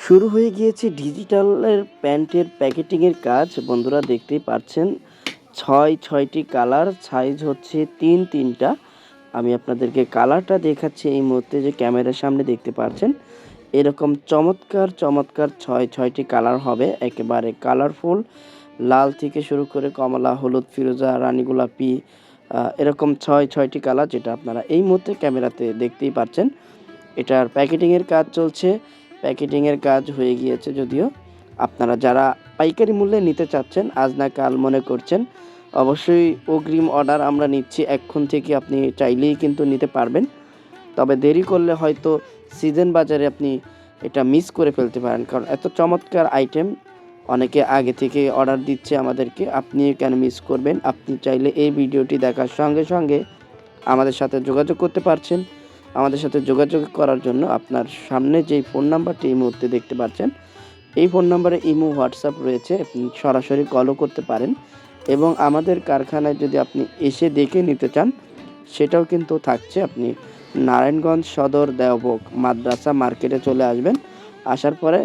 শুরু হয়ে গিয়েছে ডিজিটালের প্যান্টের প্যাকেটিংয়ের কাজ। বন্ধুরা দেখতেই পাচ্ছেন ৬টি কালার, সাইজ হচ্ছে ৩টা। আমি আপনাদেরকে কালারটা দেখাচ্ছি এই মুহূর্তে, যে ক্যামেরার সামনে দেখতে পাচ্ছেন। এরকম চমৎকার ৬টি কালার হবে, একেবারে কালারফুল। লাল থেকে শুরু করে কমলা, হলুদ, ফিরোজা, রানী গোলাপি, এরকম ৬টি কালার, যেটা আপনারা এই মুহূর্তে ক্যামেরাতে দেখতেই পাচ্ছেন। এটার প্যাকেটিংয়ের কাজ চলছে। প্যাকেটিংয়ের কাজ হয়ে গিয়েছে যদিও। আপনারা যারা পাইকারি মূল্যে নিতে চাচ্ছেন, আজ না কাল মনে করছেন, অবশ্যই অগ্রিম অর্ডার আমরা নিচ্ছি। এখন থেকে আপনি চাইলেই কিন্তু নিতে পারবেন। তবে দেরি করলে হয়তো সিজন বাজারে আপনি এটা মিস করে ফেলতে পারেন, কারণ এত চমৎকার আইটেম অনেকে আগে থেকে অর্ডার দিচ্ছে আমাদেরকে। আপনি কেন মিস করবেন? আপনি চাইলে এই ভিডিওটি দেখার সঙ্গে সঙ্গে আমাদের সাথে যোগাযোগ করতে পারছেন। আমাদের সাথে যোগাযোগ করার জন্য আপনার সামনে যেই ফোন নাম্বারটি এই মুহূর্তে দেখতে পাচ্ছেন, এই ফোন নাম্বারে ইমো, হোয়াটসঅ্যাপ রয়েছে। আপনি সরাসরি কলও করতে পারেন, এবং আমাদের কারখানায় যদি আপনি এসে দেখে নিতে চান, সেটাও কিন্তু থাকছে। আপনি নারায়ণগঞ্জ সদর দেওবন্দ মাদ্রাসা মার্কেটে চলে আসবেন। আসার পরে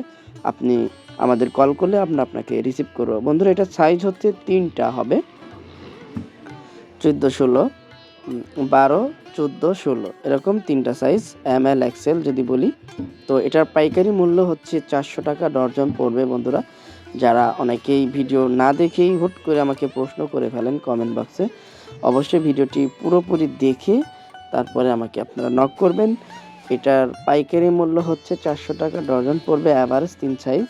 আপনি আমাদের কল করলে আমরা আপনাকে রিসিভ করব। বন্ধুরা, এটার সাইজ হচ্ছে 3টা হবে, 14, 16, 12, 14, 16, এরকম 3টা সাইজ, ML XL যদি বলি। তো এটার পাইকারি মূল্য হচ্ছে 400 টাকা ডর্জন পড়বে। বন্ধুরা, যারা অনেকেই ভিডিও না দেখেই হুট করে আমাকে প্রশ্ন করে ফেলেন কমেন্ট বক্সে, অবশ্যই ভিডিওটি পুরোপুরি দেখে তারপরে আমাকে আপনারা নক করবেন। এটার পাইকারি মূল্য হচ্ছে 400 টাকা ডর্জন পড়বে, অ্যাভারেজ 3 সাইজ।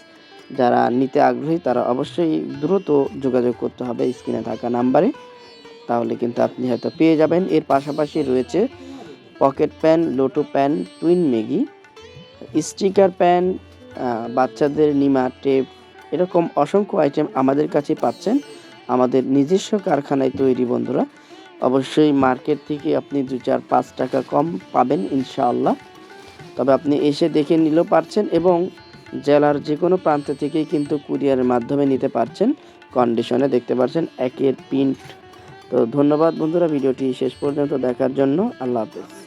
যারা নিতে আগ্রহী তারা অবশ্যই দ্রুত যোগাযোগ করতে হবে স্ক্রিনে থাকা নাম্বারে, তাহলে কিন্তু আপনি হয়তো পেয়ে যাবেন। এর পাশাপাশি রয়েছে pocket pen, lotto pen, twin Maggi, sticker pen, বাচ্চাদের নিমা টেপ, এরকম অসংখ্য আইটেম আমাদের কাছে পাচ্ছেন। আমাদের নিজস্ব কারখানায় তৈরি। বন্ধুরা, অবশ্যই মার্কেট থেকে আপনি 2-4-5 টাকা কম পাবেন ইনশাআল্লাহ। তবে আপনি এসে দেখে নিলেও পারছেন, এবং জেলার যে কোনো প্রান্ত থেকেই কিন্তু কুরিয়ারের মাধ্যমে নিতে পারছেন। কন্ডিশনে দেখতে পাচ্ছেন, একের প্রিন্ট। তো ধন্যবাদ বন্ধুরা ভিডিওটি শেষ পর্যন্ত দেখার জন্য। আল্লাহ হাফেজ।